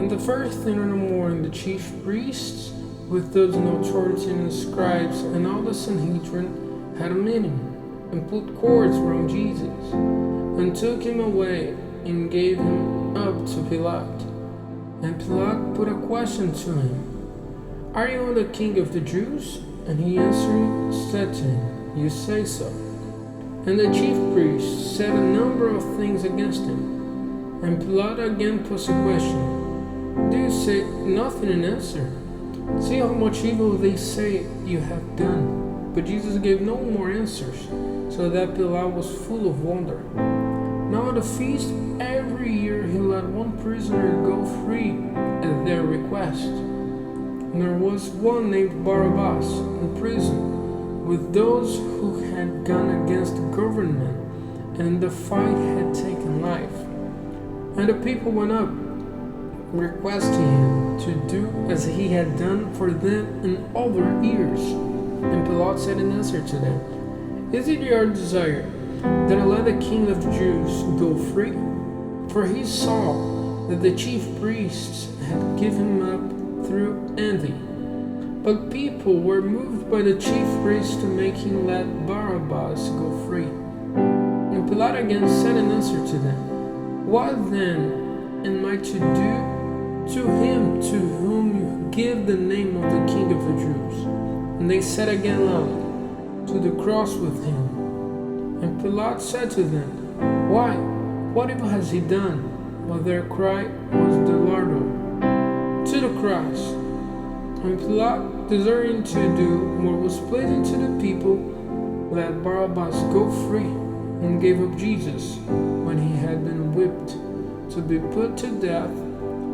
On the first thing in the morning, the chief priests, with those in authority and the scribes and all the Sanhedrin, had a meeting, and put cords around Jesus, and took him away, and gave him up to Pilate. And Pilate put a question to him, "Are you the king of the Jews?" And he answering said to him, "You say so." And the chief priests said a number of things against him. And Pilate again put a question, "Do you say nothing in answer? See how much evil they say you have done." But Jesus gave no more answers, so that Pilate was full of wonder. Now at the feast, every year he let one prisoner go free at their request. And there was one named Barabbas in prison with those who had gone against the government, and the fight had taken life. And the people went up, requesting him to do as he had done for them in other years. And Pilate said in answer to them, "Is it your desire that I let the king of the Jews go free?" For he saw that the chief priests had given him up through envy. But people were moved by the chief priests to make him let Barabbas go free. And Pilate again said in answer to them, "What then am I to do to him to whom you give the name of the King of the Jews?" And they said again loudly, "To the cross with him." And Pilate said to them, "Why? What evil has he done?" But their cry was the louder, "To the cross." And Pilate, desiring to do what was pleasing to the people, let Barabbas go free, and gave up Jesus, when he had been whipped, to be put to death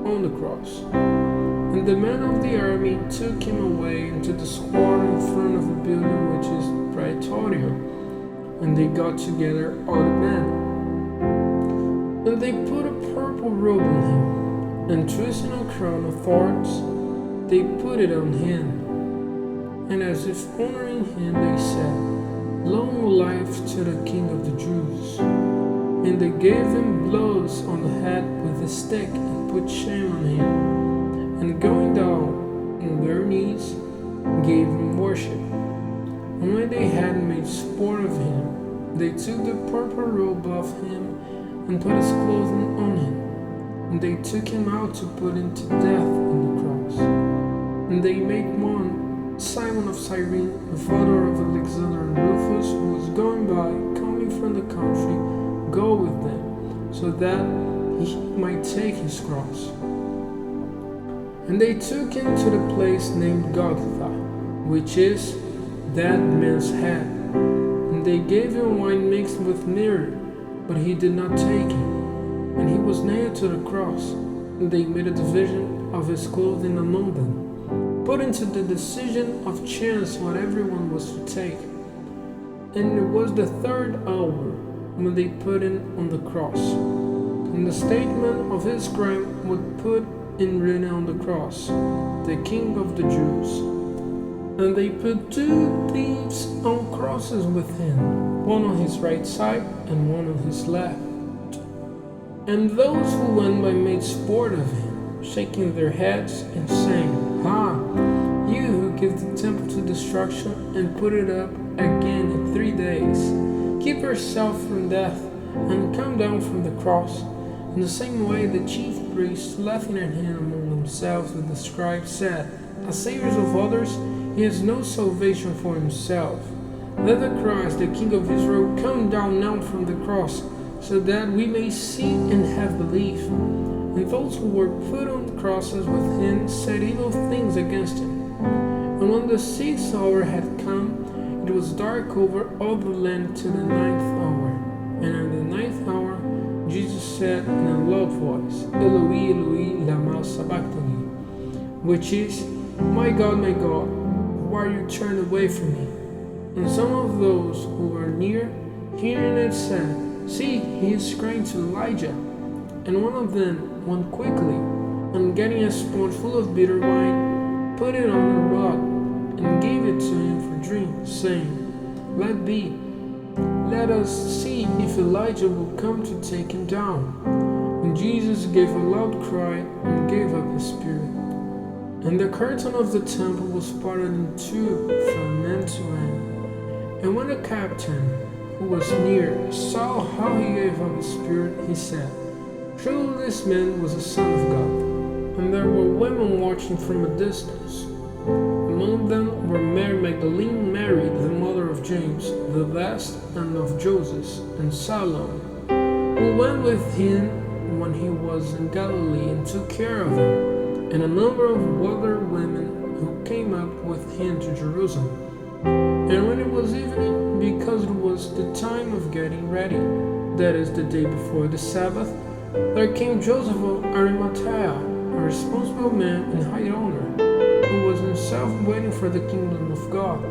on the cross. And the men of the army took him away into the square in front of the building which is Praetorium, and they got together all the men. And they put a purple robe on him, and twisting a crown of thorns, they put it on him. And as if honoring him, they said, "Long life to the King of the Jews." And they gave him blows on the head with a stick, and put shame on him. And going down on their knees, gave him worship. And when they had made sport of him, they took the purple robe off him, and put his clothing on him. And they took him out to put him to death on the cross. And they made one, Simon of Cyrene, the father of Alexander and Rufus, who was going by, coming from the country, go with them, so that he might take his cross. And they took him to the place named Golgotha, which is that man's head. And they gave him wine mixed with myrrh, but he did not take it. And he was nailed to the cross, and they made a division of his clothing among them, putting to the decision of chance what everyone was to take. And it was the third hour when they put him on the cross. And the statement of his crime was put in written on the cross, "The King of the Jews." And they put two thieves on crosses with him, one on his right side and one on his left. And those who went by made sport of him, shaking their heads and saying, "Ha, you who give the temple to destruction and put it up again in 3 days, keep yourself from death and come down from the cross." In the same way, the chief priests, laughing at him among themselves with the scribes, said, "As saviors of others, he has no salvation for himself. Let the Christ, the King of Israel, come down now from the cross, so that we may see and have belief." And those who were put on crosses with him said evil things against him. And when the 6th hour had come, it was dark over all the land till the 9th hour. And in the 9th hour, Jesus said in a loud voice, "Eloi, Eloi, lama sabachthani," which is, my God, why you turned away from me?" And some of those who were near, hearing it, said, "See, he is crying to Elijah." And one of them went quickly, and getting a sponge full of bitter wine, put it on a rod, and gave it to him for drink, saying, "Let be. Let us see if Elijah will come to take him down." And And Jesus gave a loud cry and gave up his spirit. And the curtain of the temple was parted in two from end to end. And when the captain, who was near, saw how he gave up his spirit, he said, "Surely this man was the Son of God." And there were women watching from a distance. Among them were Mary Magdalene, Mary, the mother of James the Best, and of Joseph, and Salome, who went with him when he was in Galilee and took care of him, and a number of other women who came up with him to Jerusalem. And when it was evening, because it was the time of getting ready, that is, the day before the Sabbath, there came Joseph of Arimathea, a responsible man in high honor, who was himself waiting for the kingdom of God.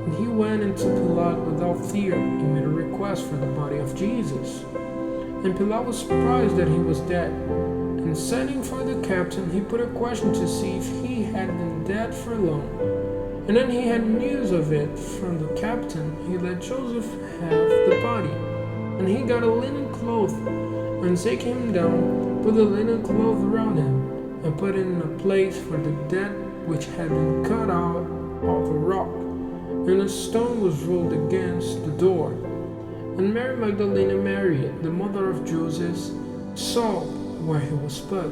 And he went into Pilate without fear and made a request for the body of Jesus. And Pilate was surprised that he was dead. And sending for the captain, he put a question to see if he had been dead for long. And then he had news of it from the captain. He let Joseph have the body. And he got a linen cloth, and taking him down, put the linen cloth around him, and put it in a place for the dead which had been cut out of a rock. And a stone was rolled against the door. And Mary Magdalene and Mary, the mother of Joseph, saw where he was put,